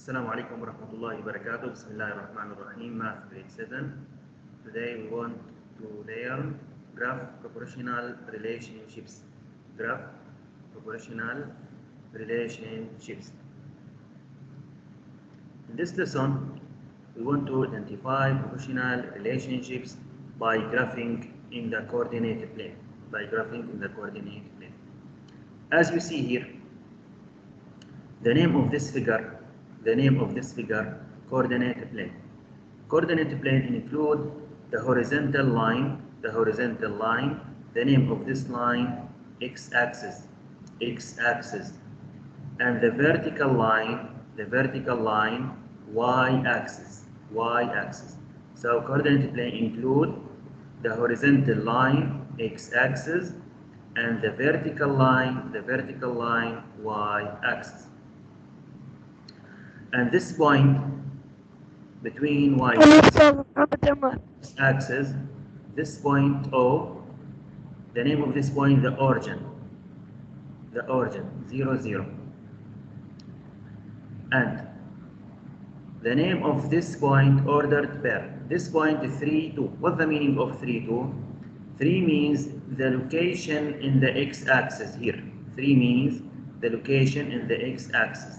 Assalamu alaikum warahmatullahi wabarakatuh. Bismillahirrahmanirrahim. Math grade 7. Today we want to learn graph proportional relationships. Graph proportional relationships. In this lesson, we want to identify proportional relationships by graphing in the coordinate plane. As you see here, the name of this figure, coordinate plane. Coordinate plane include the horizontal line, the name of this line, x-axis, and the vertical line, y-axis. So coordinate plane include the horizontal line, x-axis, and the vertical line, y-axis. And this point between y-axis, this point O, the name of this point, the origin, 0, 0. And the name of this point, ordered pair. This point is 3, 2. What's the meaning of 3, 2? 3 means the location in the x-axis here. 3 means the location in the x-axis.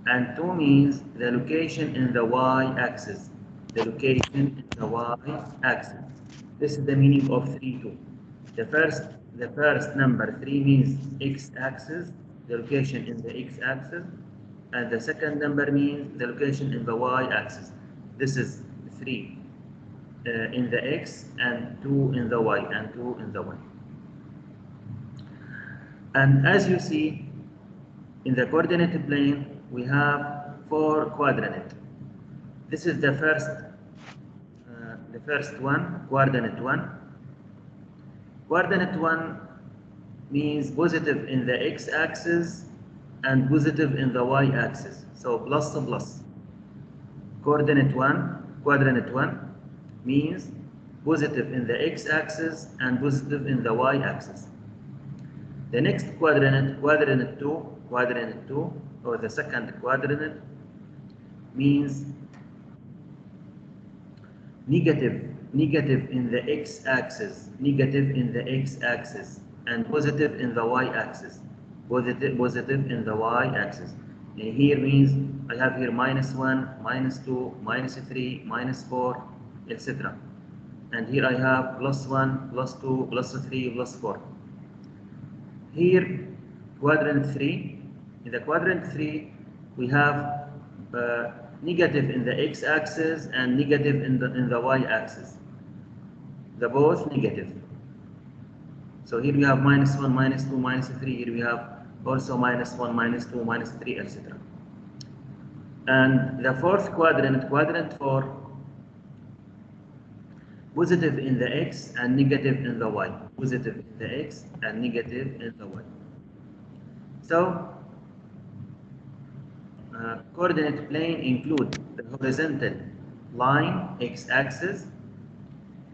And 2 means the location in the y-axis. This is the meaning of 3, 2. The first number 3 means x-axis, the location in the x-axis, and the second number means the location in the y-axis. This is 3 in the x and 2 in the y, And as you see, in the coordinate plane, we have 4 quadrants. This is the first one, coordinate 1. Coordinate 1 means positive in the x-axis and positive in the y-axis. So plus to plus. Quadrant 1 means positive in the x-axis and positive in the y-axis. The next quadrant 2, or the second quadrant, means negative in the x-axis, and positive in the y-axis. And here means I have here -1, -2, -3, -4, etc. And here I have +1, +2, +3, +4. Here, quadrant 3. In the quadrant 3, we have negative in the x-axis and negative in the y-axis. They're both negative. So here we have -1, -2, -3. Here we have also -1, -2, -3, etc. And the fourth quadrant, quadrant 4, positive in the x and negative in the y. So, coordinate plane include the horizontal line, x-axis,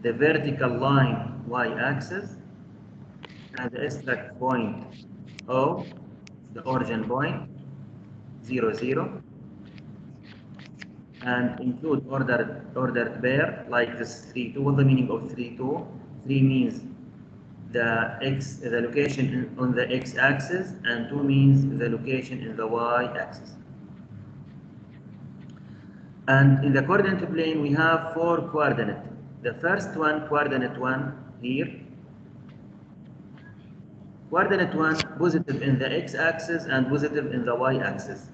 the vertical line, y-axis, and the extract point O, the origin point, 0, 0, and include ordered pair like this 3, 2. What's the meaning of 3, 2? 3 means the location on the x-axis, and 2 means the location in the y-axis. And in the coordinate plane, we have 4 coordinates. The first one, coordinate 1, here. Coordinate 1, positive in the x-axis and positive in the y-axis.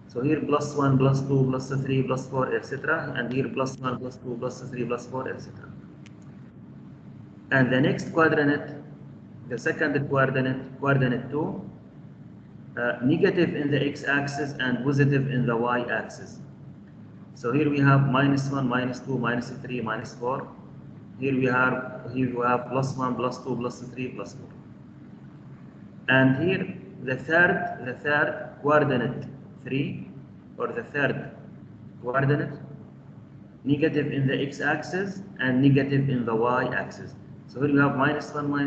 So here +1, +2, +3, +4, etc. And here +1, +2, +3, +4, etc. And the next quadrant, the second quadrant 2, negative in the x-axis and positive in the y-axis. So here we have -1, -2, -3, -4. Here we have +1, +2, +3, +4. And here the third quadrant 3, or the third quadrant, negative in the x-axis and negative in the y-axis. So here we have -1,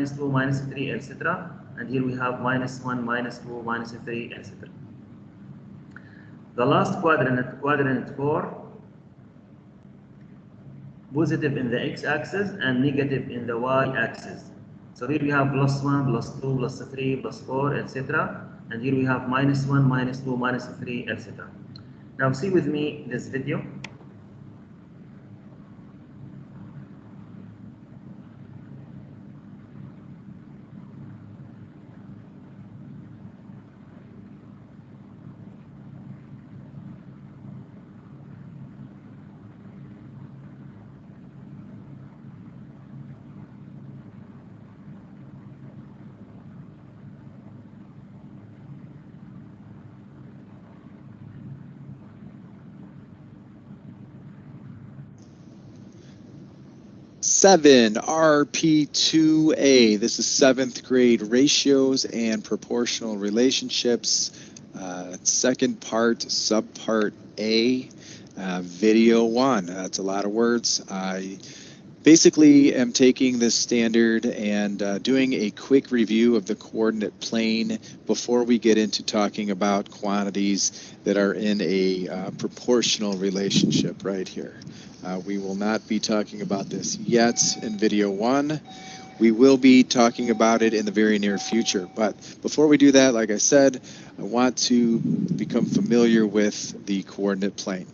-2, -3, etc. And here we have -1, -2, -3, etc. The last quadrant, quadrant 4, positive in the x-axis and negative in the y-axis. So here we have +1, +2, +3, +4, etc. And here we have -1, -2, -3, etc. Now see with me this video. Seven, RP2A. This is 7th grade ratios and proportional relationships. Second part, subpart A, video 1. That's a lot of words. I basically am taking this standard and doing a quick review of the coordinate plane before we get into talking about quantities that are in a proportional relationship right here. We will not be talking about this yet in video 1. We will be talking about it in the very near future. But before we do that, like I said, I want to become familiar with the coordinate plane.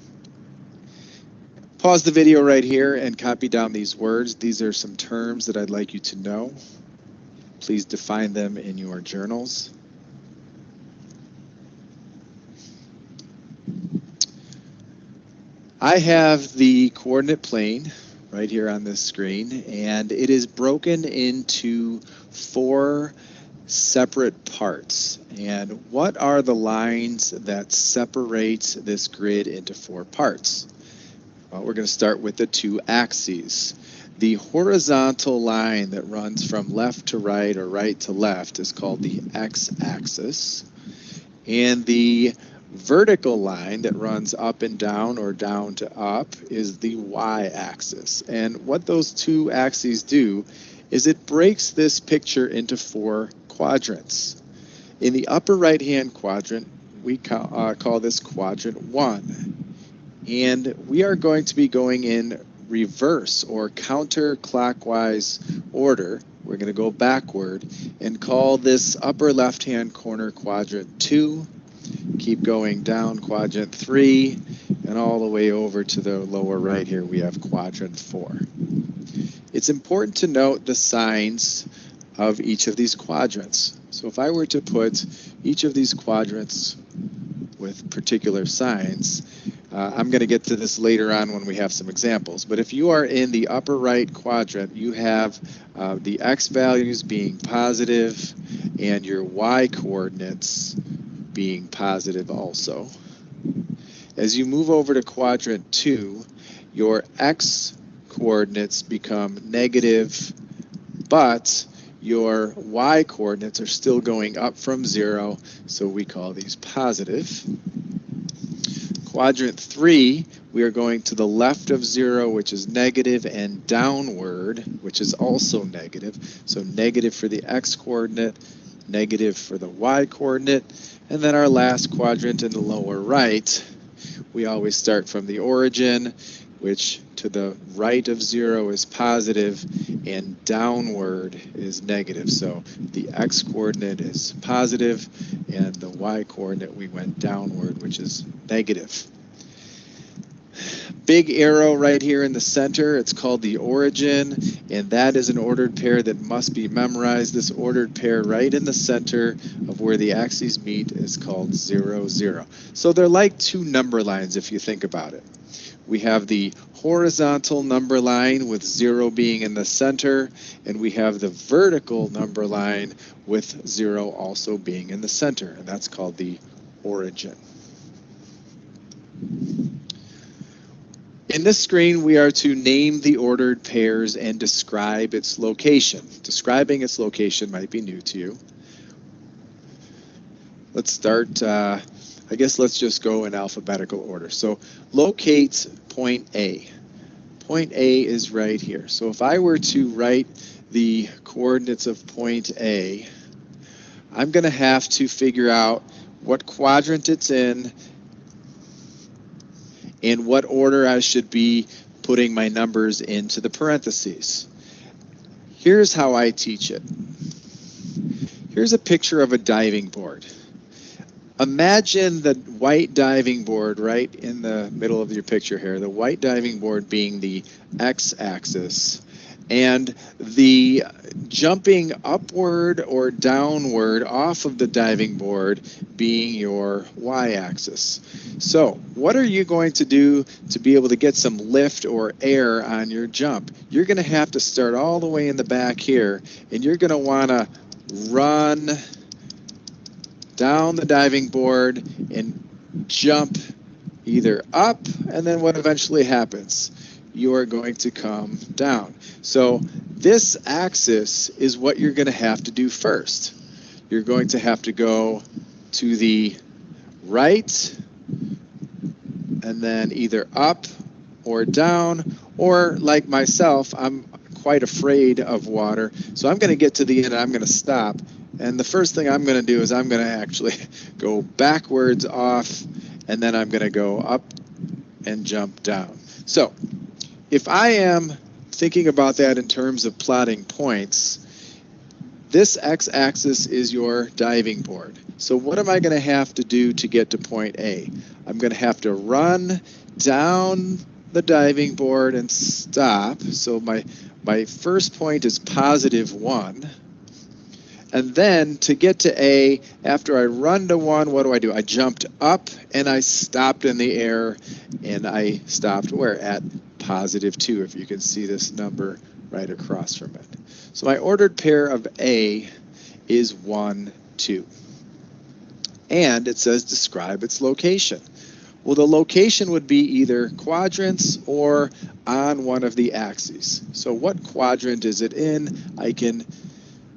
Pause the video right here and copy down these words. These are some terms that I'd like you to know. Please define them in your journals. I have the coordinate plane right here on this screen, and it is broken into 4 separate parts. And what are the lines that separate this grid into 4 parts? Well, we're going to start with the 2 axes. The horizontal line that runs from left to right or right to left is called the x-axis. And the vertical line that runs up and down or down to up is the y-axis. And what those 2 axes do is it breaks this picture into 4 quadrants. In the upper right-hand quadrant, we call this quadrant 1. And we are going to be going in reverse or counterclockwise order. We're going to go backward and call this upper left-hand corner quadrant 2. Keep going down quadrant 3, and all the way over to the lower right here we have quadrant 4. It's important to note the signs of each of these quadrants. So if I were to put each of these quadrants with particular signs, I'm going to get to this later on when we have some examples. But if you are in the upper right quadrant, you have the x values being positive and your y coordinates being positive also. As you move over to quadrant 2, your x coordinates become negative, but your y coordinates are still going up from 0, so we call these positive. Quadrant 3, we are going to the left of 0, which is negative, and downward, which is also negative. So negative for the x coordinate, negative for the y coordinate. And then our last quadrant in the lower right, we always start from the origin, which to the right of 0 is positive, and downward is negative. So the x coordinate is positive, and the y coordinate we went downward, which is negative. Big arrow right here in the center, it's called the origin, and that is an ordered pair that must be memorized. This ordered pair right in the center of where the axes meet is called 0, 0. So they're like 2 number lines if you think about it. We have the horizontal number line with 0 being in the center, and we have the vertical number line with 0 also being in the center, and that's called the origin. In this screen, we are to name the ordered pairs and describe its location. Describing its location might be new to you. Let's start, I guess let's just go in alphabetical order. So locate point A. Point A is right here. So if I were to write the coordinates of point A, I'm going to have to figure out what quadrant it's in in what order I should be putting my numbers into the parentheses. Here's how I teach it. Here's a picture of a diving board. Imagine the white diving board right in the middle of your picture here, the white diving board being the x-axis, and the jumping upward or downward off of the diving board being your y-axis. So what are you going to do to be able to get some lift or air on your jump? You're going to have to start all the way in the back here, and you're going to want to run down the diving board and jump either up, and then what eventually happens? You are going to come down. So this axis is what you're going to have to do first. You're going to have to go to the right, and then either up or down, or like myself, I'm quite afraid of water, so I'm going to get to the end and I'm going to stop. And the first thing I'm going to do is I'm going to actually go backwards off, and then I'm going to go up and jump down. So if I am thinking about that in terms of plotting points, this x-axis is your diving board. So what am I going to have to do to get to point A? I'm going to have to run down the diving board and stop. So my first point is +1. And then to get to A, after I run to 1, what do? I jumped up and I stopped in the air, and I stopped where? At +2, if you can see this number right across from it. So my ordered pair of A is 1, 2. And it says describe its location. Well, the location would be either quadrants or on one of the axes. So what quadrant is it in? I can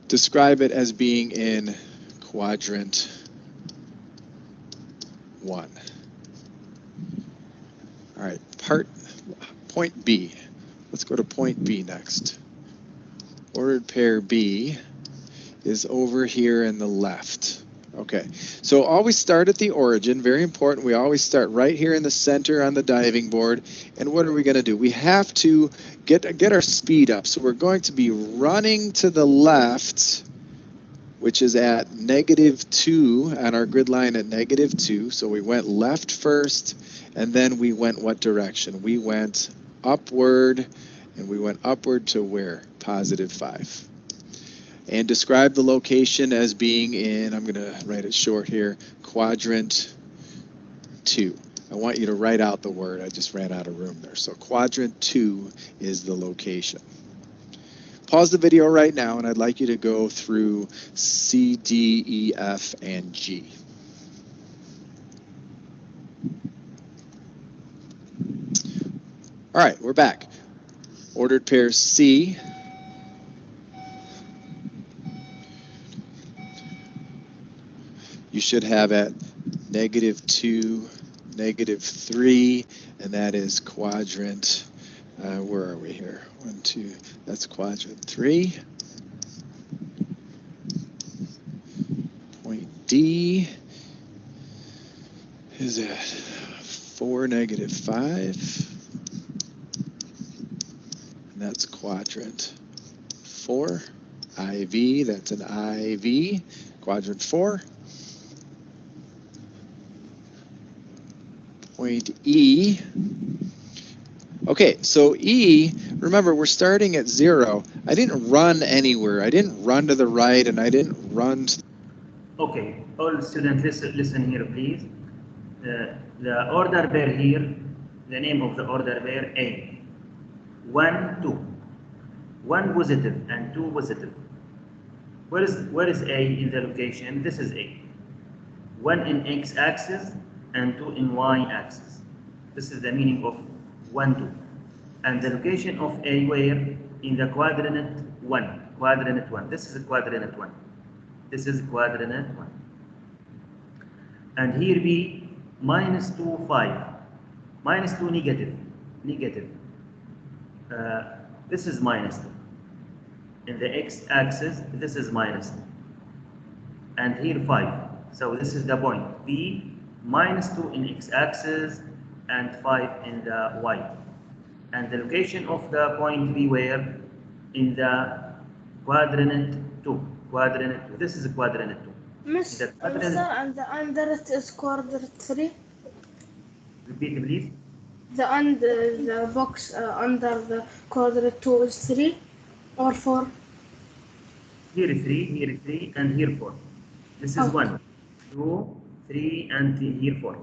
describe it as being in quadrant 1. All right, point B. Let's go to point B next. Ordered pair B is over here in the left. Okay, so always start at the origin, very important. We always start right here in the center on the diving board. And what are we going to do? We have to get our speed up. So we're going to be running to the left, which is at -2 on our grid line at -2. So we went left first, and then we went what direction? We went upward, and we went upward to where? +5. And describe the location as being in, I'm going to write it short here, quadrant 2. I want you to write out the word. I just ran out of room there. So quadrant 2 is the location. Pause the video right now, and I'd like you to go through C, D, E, F, and G. All right, we're back. Ordered pair C. You should have at -2, -3, and that is quadrant, where are we here? 1, 2, that's quadrant 3. Point D is at 4, -5. And that's quadrant 4. IV, that's an IV, quadrant 4. Point E. Okay, so E, remember we're starting at 0. I didn't run anywhere. I didn't run to the right, and I didn't run to... Okay, all students listen here please. The order pair here, the name of the order pair A. 1, 2. 1 positive and 2 positive. Where is A in the location? This is A. 1 in x-axis and 2 in y-axis. This is the meaning of 1, 2. And the location of A where? In the quadrant 1. Quadrant 1. This is quadrant 1. This is quadrant 1. And here B, -2, 5. -2, negative. This is -2. In the x-axis, this is -2. And here 5. So this is the point. B, -2 in x-axis and 5 in the y. And the location of the point B where in the quadrant 2. Quadrant 2. This is quadrant 2. Miss, The quadrant, sir, and the under it is quadrant 3. repeat please. The box under the quadrant 2 is 3 or 4. Here 3, and here 4. This is Okay. 1, 2, 3, and here 4.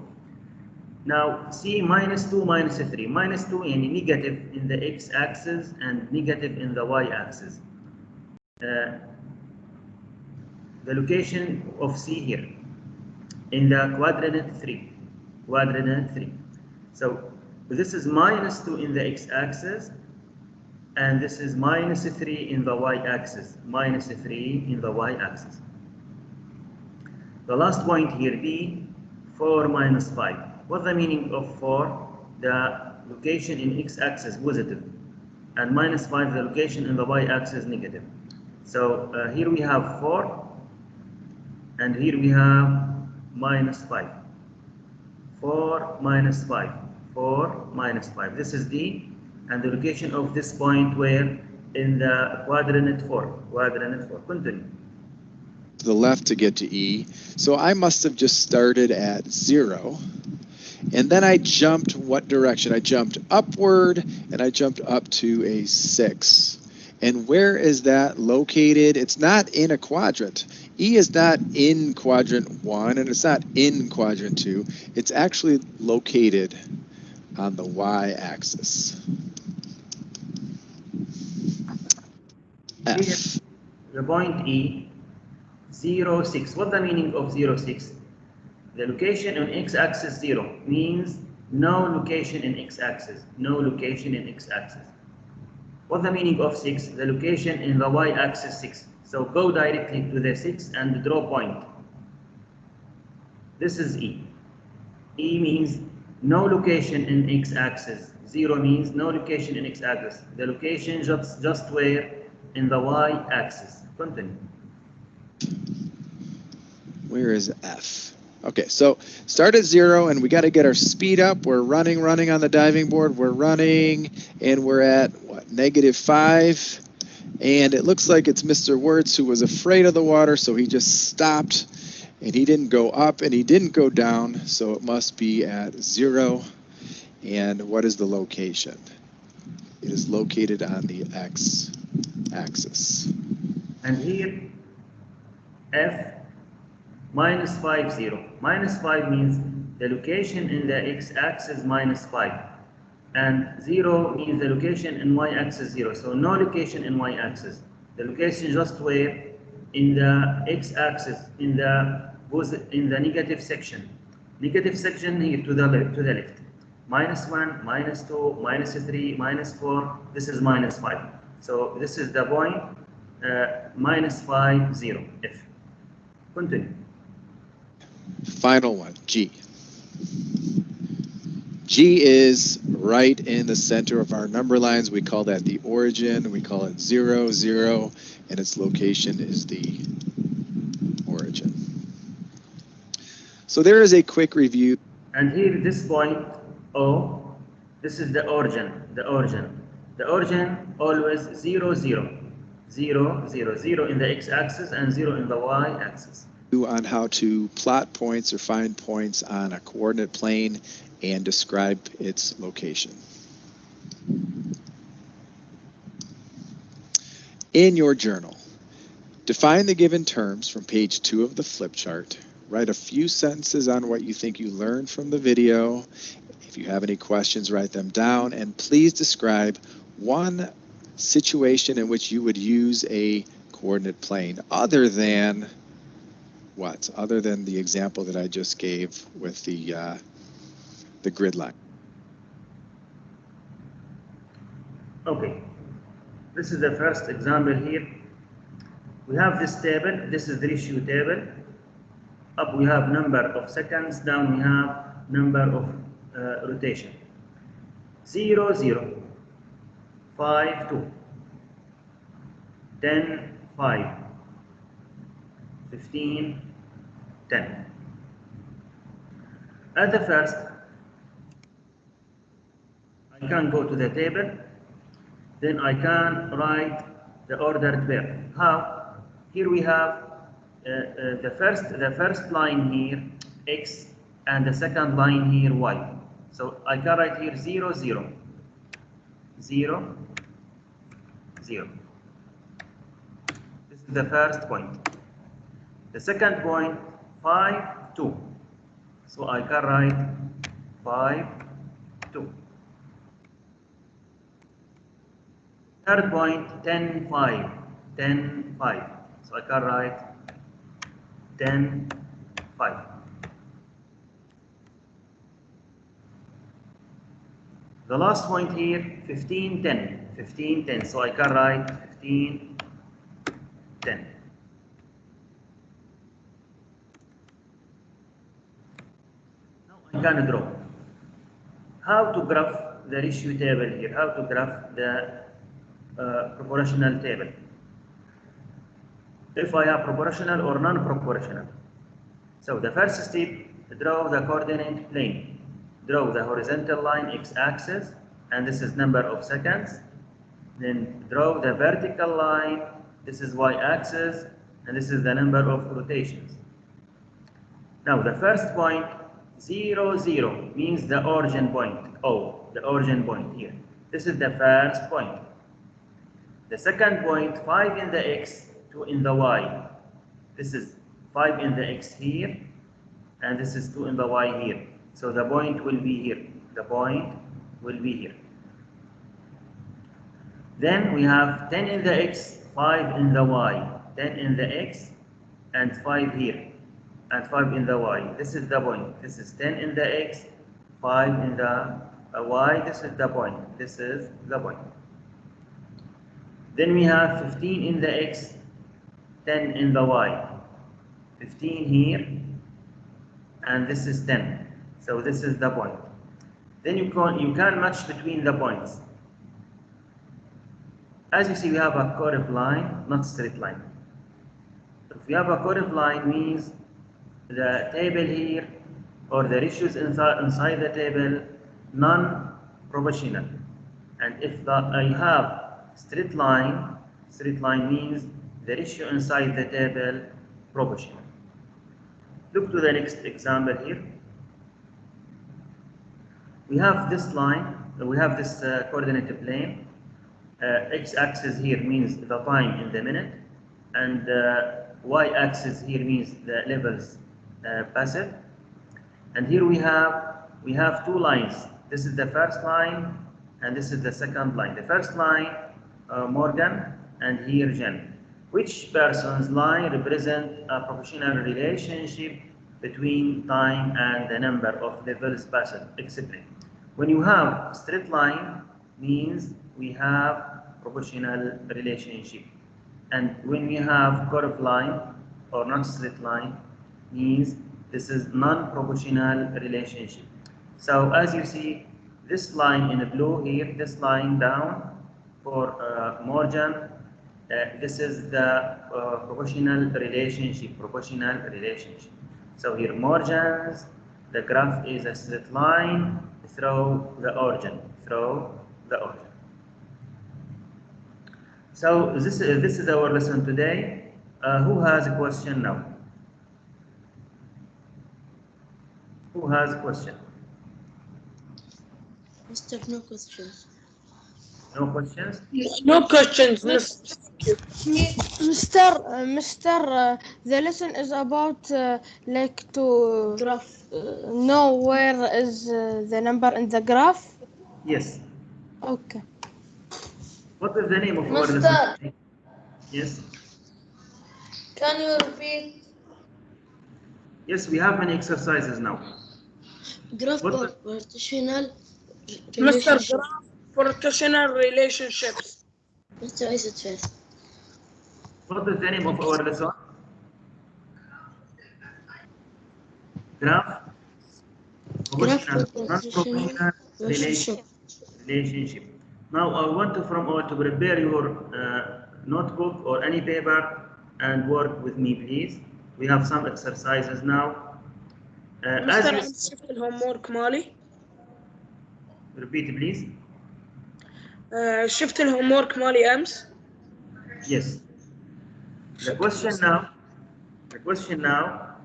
Now see minus 2 minus 3. Minus 2 يعني negative in the x-axis and negative in the y-axis. The location of C here in the quadrant 3. Quadrant 3. So this is minus 2 in the x-axis, and this is minus 3 in the y-axis. Minus 3 in the y-axis. The last point here, B, 4 minus 5. What's the meaning of 4? The location in x-axis positive, and minus 5, the location in the y-axis negative. So here we have 4, and here we have minus 5. 4 minus 5. 4 minus 5. This is D, and the location of this point where in the quadrant 4. Quadrant 4. Continue. To the left to get to E. So I must have just started at 0. And then I jumped what direction? I jumped upward, and I jumped up to a 6. And where is that located? It's not in a quadrant. E is not in quadrant 1, and it's not in quadrant 2. It's actually located on the y-axis. F. Here, the point E, 0, 6. What's the meaning of 0, 6? The location on x-axis 0 means no location in x-axis. No location in x-axis. What's the meaning of 6? The location in the y-axis 6. So go directly to the 6 and draw point. This is E. E means no location in x-axis. 0 means no location in x-axis. The location just where in the y-axis. Continue. Where is F? Okay, so start at 0, and we got to get our speed up. We're running on the diving board. We're running, and we're at, what, -5. And it looks like it's Mr. Wirtz who was afraid of the water, so he just stopped, and he didn't go up, and he didn't go down, so it must be at 0. And what is the location? It is located on the x-axis. And here, F -5, 0. -5 means the location in the x-axis -5. And 0 means the location in y-axis 0. So no location in y-axis. The location just where in the x-axis, in the negative section. Negative section here to the left. -1, -2, -3, -4. This is -5. So this is the point -5, 0. F. Continue. Final one, G. G is right in the center of our number lines. We call that the origin. We call it 0, 0, and its location is the origin. So there is a quick review. And here, this point, O, this is the origin. The origin always 0, 0. 0, 0, 0 in the x-axis and 0 in the y-axis. On how to plot points or find points on a coordinate plane and describe its location. In your journal, define the given terms from page 2 of the flip chart. Write a few sentences on what you think you learned from the video. If you have any questions, write them down, and please describe one situation in which you would use a coordinate plane other than what? Other than the example that I just gave with the grid line. Okay, this is the first example here. We have this table. This is the ratio table. Up we have number of seconds. Down we have number of rotation. 0, 0, 5, 2, 10, 5, 15, 10. At the first, I can go to the table, then I can write the ordered pair. How? Here we have the first line here x, and the second line here y. So I can write here 0 0 0 0. This is the first point. The second point 5 2. So I can write 5 2. Third point 10 5 10 5. So I can write 10 5. The last point here 15 10 15 10. So I can write 15 10. Now I can draw. How to graph the ratio table here? How to graph the proportional table? If I have proportional or non-proportional. So the first step, draw the coordinate plane. Draw the horizontal line x-axis, and this is number of seconds. Then draw the vertical line, this is y-axis, and this is the number of rotations. Now the first point, 0 0 means the origin point. Oh, the origin point here. This is the first point. The second point, 5 in the x, 2 in the y. This is 5 in the x here, and this is 2 in the y here. So the point will be here. The point will be here. Then we have 10 in the x, 5 in the y. 10 in the x, and 5 here, and 5 in the y. This is the point. This is 10 in the x, 5 in the y. This is the point. This is the point. Then we have 15 in the x, 10 in the y. 15 here, and this is 10. So this is the point. Then you can match between the points. As you see, we have a curved line, not straight line. If we have a curved line, means the table here or the ratios inside the table non-proportional. And if I have straight line means the ratio inside the table proportional. Look to the next example here. We have this line, we have this coordinate plane. X-axis here means the time in the minute, and y-axis here means the levels passed. And here we have two lines. This is the first line, and this is the second line. The first line, Morgan, and here Jen. Which person's line represent a proportional relationship between time and the number of levels passed? Explain. When you have straight line, means we have proportional relationship, and when we have curved line or not straight line, means this is non-proportional relationship. So as you see, this line in blue here, this line down for Morgan, this is the proportional relationship. So here Morgan's, the graph is a straight line through the origin. So this is our lesson today. Who has a question now? Who has a question? Mister, no questions. No questions? No questions, Mister, the lesson is about like to Graph. know where is the number in the graph. Yes. Okay. What is the name of our Mister. lesson? Yes. Can you repeat? Yes, we have many exercises now. Graph What or the- partitional Mr. relationship. Graph, professional relationships. Mr. Is it first? What is the name of our lesson? Graph. Graph Proportional, proportional non-proportional relationship. relationship. Now I want from all to prepare your notebook or any paper and work with me, please. We have some exercises now. Mr. I'm homework مالي. Repeat, please. شفت الهومورك مالي أمس؟ Yes. The question now,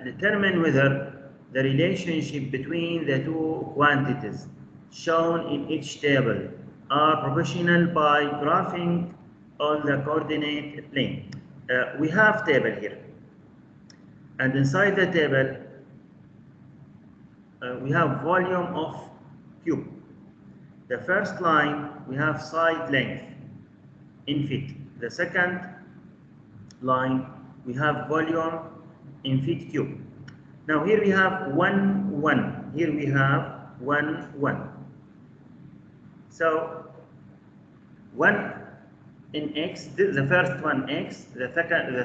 determine whether the relationship between the two quantities shown in each table are proportional by graphing on the coordinate plane. We have table here, and inside the table we have volume of cube. The first line we have side length in feet. The second line we have volume in feet cube. Now here we have 1 1. Here we have 1 1. So 1 in x, the first one x, the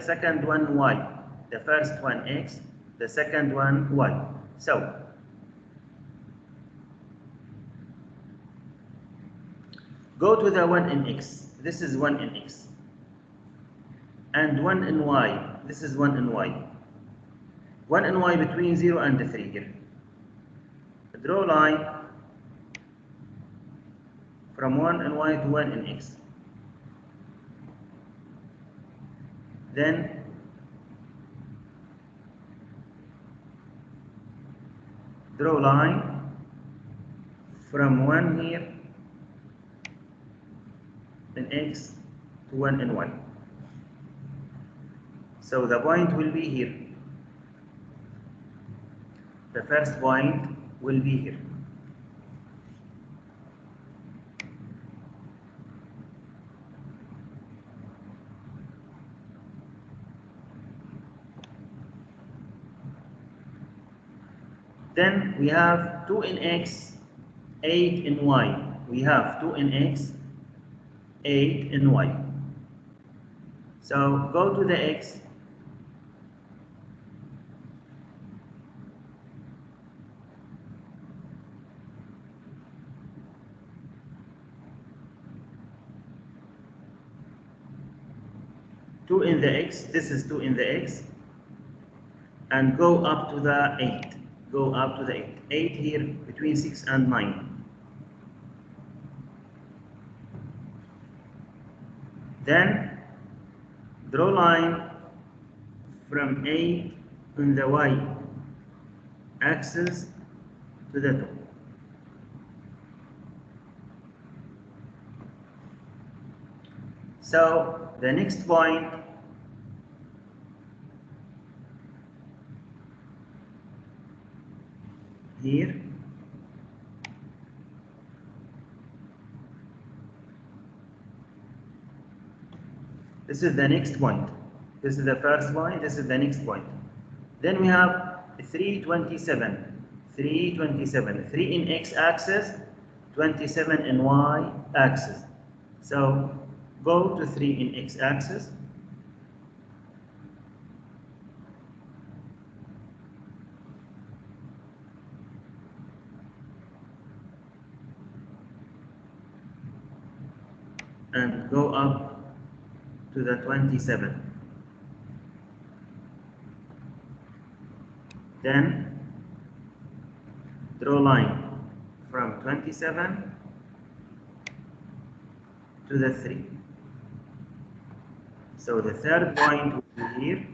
second one y. The first one x, the second one y. So go to the 1 in x. This is 1 in x. And 1 in y. This is 1 in y. 1 in y between 0 and 3 here. Draw a line from 1 in y to 1 in x. Then draw a line from 1 here in x to 1 in y. So the point will be here. The first point will be here. Then we have 2 in x, 8 in y. We have 2 in x, 8 in y. So go to the x. Two in the x, this is 2 in the x, and go up to the 8. Go up to the 8. 8 here between 6 and 9. Then draw line from 8 on the y axis to the top. So the next point here this is the next point. This is the first point, this is the next point. Then we have 327. 327. 3 in x axis, 27 in y axis. So go to 3 in x axis. And go up to the 27. Then draw line from 27 to the 3. So the third point will be here.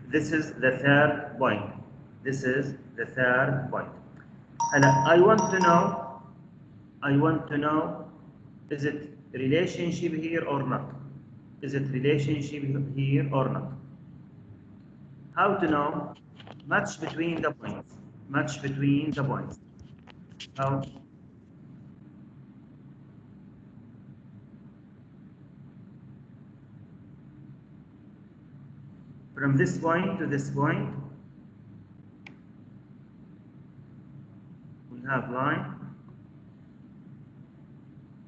This is the third point. This is the third point. And I want to know, is it relationship here or not? Is it relationship here or not? How to know? Match between the points. Match between the points. How? From this point to this point, we have line.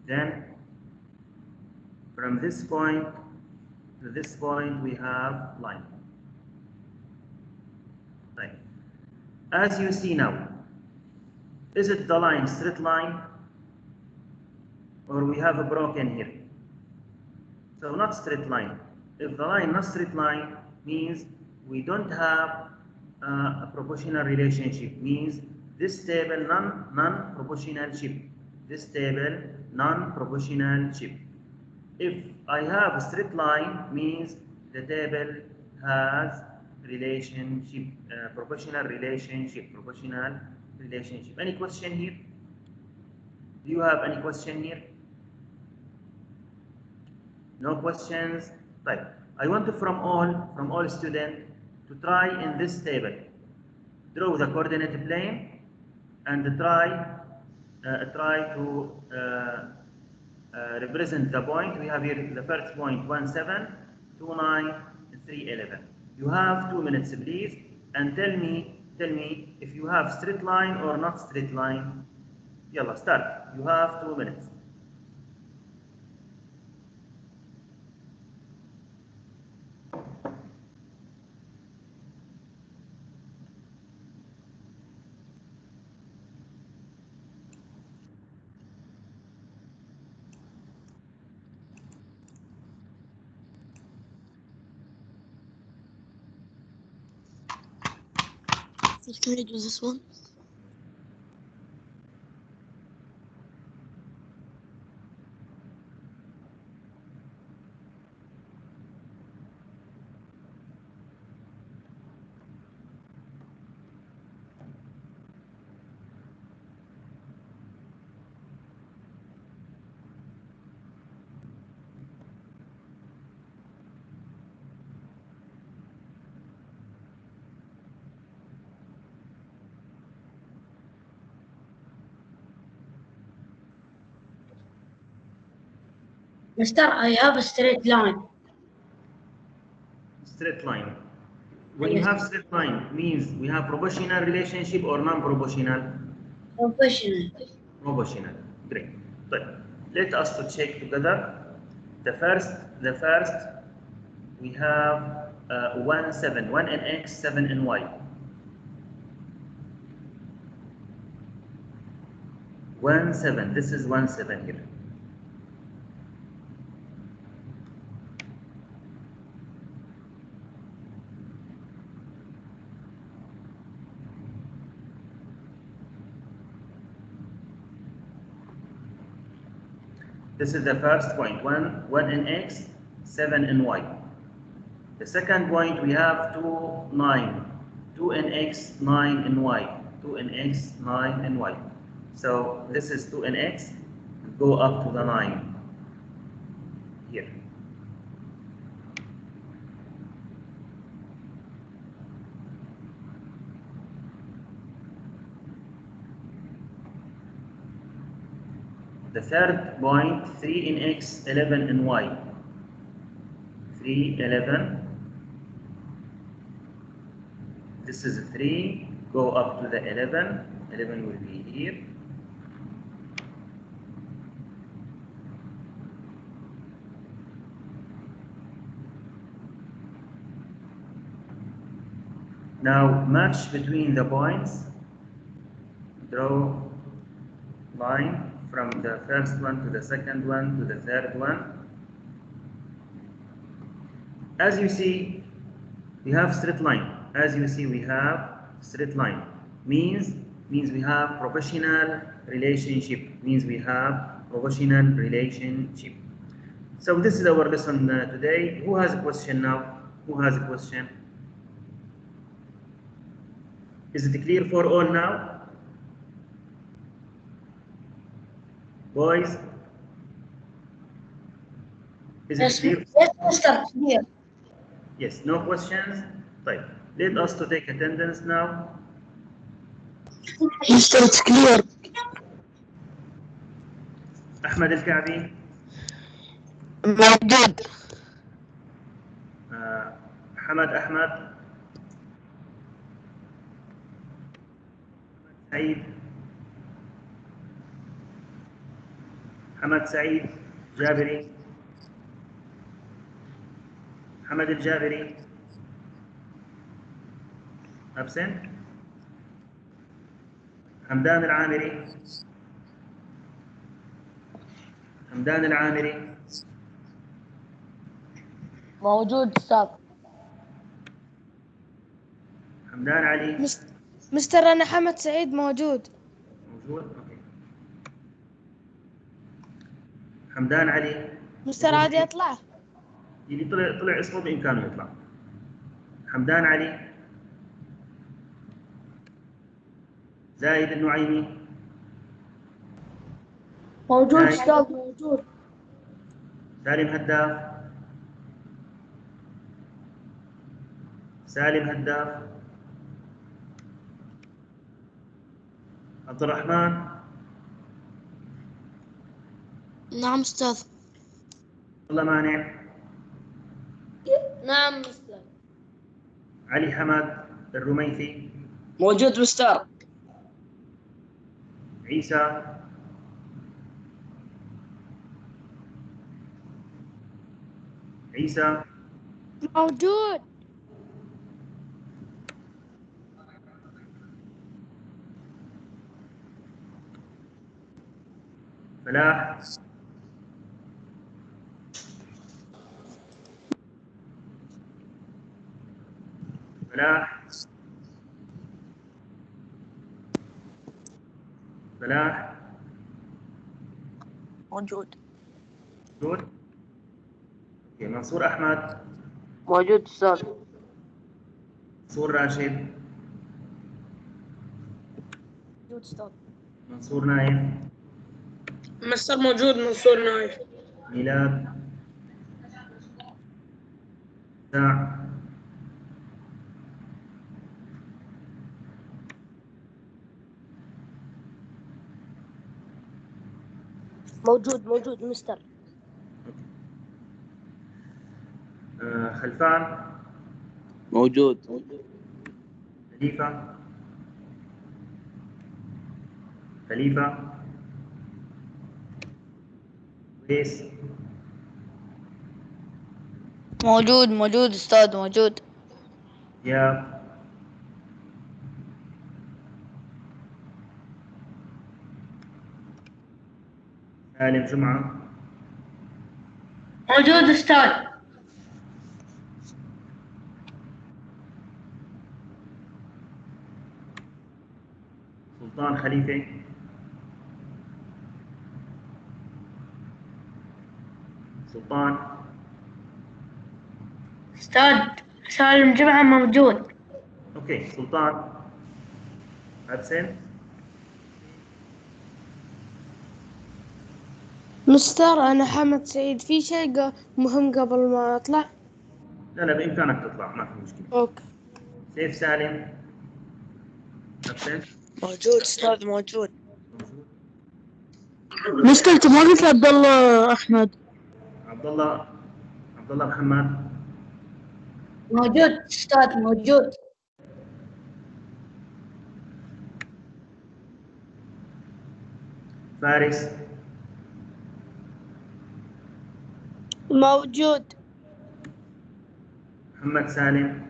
Then from this point to this point, we have line. Right. As you see now, is it the line straight line, or we have a broken here? So not straight line. If the line not straight line means we don't have a proportional relationship. Means this table non-proportionalship. This table non-proportionalship. If I have a straight line means the table has relationship, proportional relationship, proportional relationship. Any question here? Do you have any question here? No questions? Right. I want from all students to try in this table. Draw the coordinate plane and try to represent the point. We have here the first point 1, 7, 2, 9, 3, 11. You have 2 minutes, please, and tell me if you have straight line or not straight line. Yalla, start. You have 2 minutes. Can we do this one? Mister, I have a straight line. Straight line. When you have straight line, means we have proportional relationship or non-proportional? Professional. Proportional. Great. But let us to check together. The first, we have 1, 7, 1 in x, 7 in y. 1, 7. This is 1, 7 here. This is the first point, 1 in x, 7 in y. The second point, we have 2, 9. 2 in x, 9 in y. 2 in x, 9 in y. So this is 2 in x, go up to the 9 here. The third point, 3 in x, 11 in y. 3, 11. This is 3, go up to the 11. 11 will be here. Now match between the points. Draw line from the first one to the second one to the third one. As you see, we have straight line. As you see, we have straight line. Means we have proportional relationship. Means we have proportional relationship. So this is our lesson today. Who has a question now? Who has a question? Is it clear for all now? Boys? Is it clear? Yes, Mister, clear. Yes, no questions? Right. Let us to take attendance now. Mister, it's clear. Ahmed Al-Ka'bi, موجود. Hamad Ahmad, Saeed, Hamad Saeed, Jabiri, Hamad Al-Jabiri, absent. Hamdan Al-Amiri, Hamdan Al-Amiri, موجود أستاذ. حمدان علي مستر أنا حمد سعيد موجود. موجود. اوكي. حمدان علي مستر عادي أطلع. اللي طلع اسمه بامكانه يطلع. حمدان علي، زايد النعيمي موجود زايد. أستاذ موجود. سالم هداف، سالم هداف. عبد الرحمن، نعم أستاذ. والله مانع. نعم مستر. علي حمد الرميثي، موجود مستر. عيسى، عيسى، موجود. فلاح، فلاح، فلاح موجود. موجود. اوكي. منصور احمد، موجود أستاذ. منصور راشد، موجود أستاذ. منصور نايف، مستر موجود منصور نايف. ميلاد، ساع، موجود مستر. خلفان، موجود. خليفة، خليفة، ويس، موجود أستاذ موجود. دياب، سالم جمعة، موجود أستاذ. سلطان خليفة، سلطان، أستاذ سالم جمعة موجود. اوكي. سلطان ابسنت. مستر أنا حمد سعيد، في شيء مهم قبل ما أطلع؟ لا بامكانك تطلع، ما في مشكلة. أوكي. سيف سالم ابسنت. موجود أستاذ موجود. موجود. مستر أنت ما قلت عبد الله أحمد. عبد الله محمد، موجود أستاذ موجود. فارس، موجود. محمد سالم،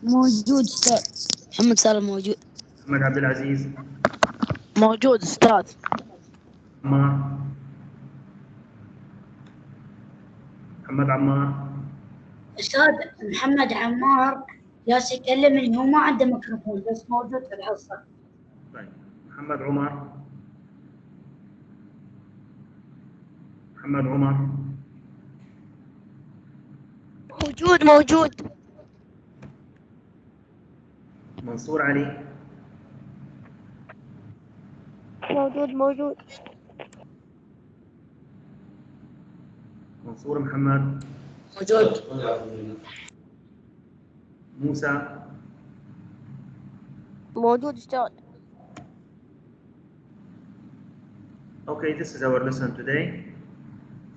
موجود أستاذ. محمد سالم موجود. محمد عبد العزيز، موجود أستاذ. عمار، محمد عمار، أستاذ محمد عمار جالس يكلمني، هو ما عنده ميكروفون بس موجود في الحصة. طيب. محمد عمر، محمد عمر، موجود. منصور علي، موجود. منصور محمد، موجود. موسى، موجود أستاذ. Okay, this is our lesson today.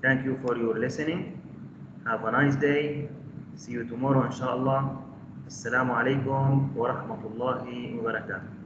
Thank you for your listening. Have a nice day. See you tomorrow inshallah. Assalamu alaikum wa rahmatullahi wa barakatuh.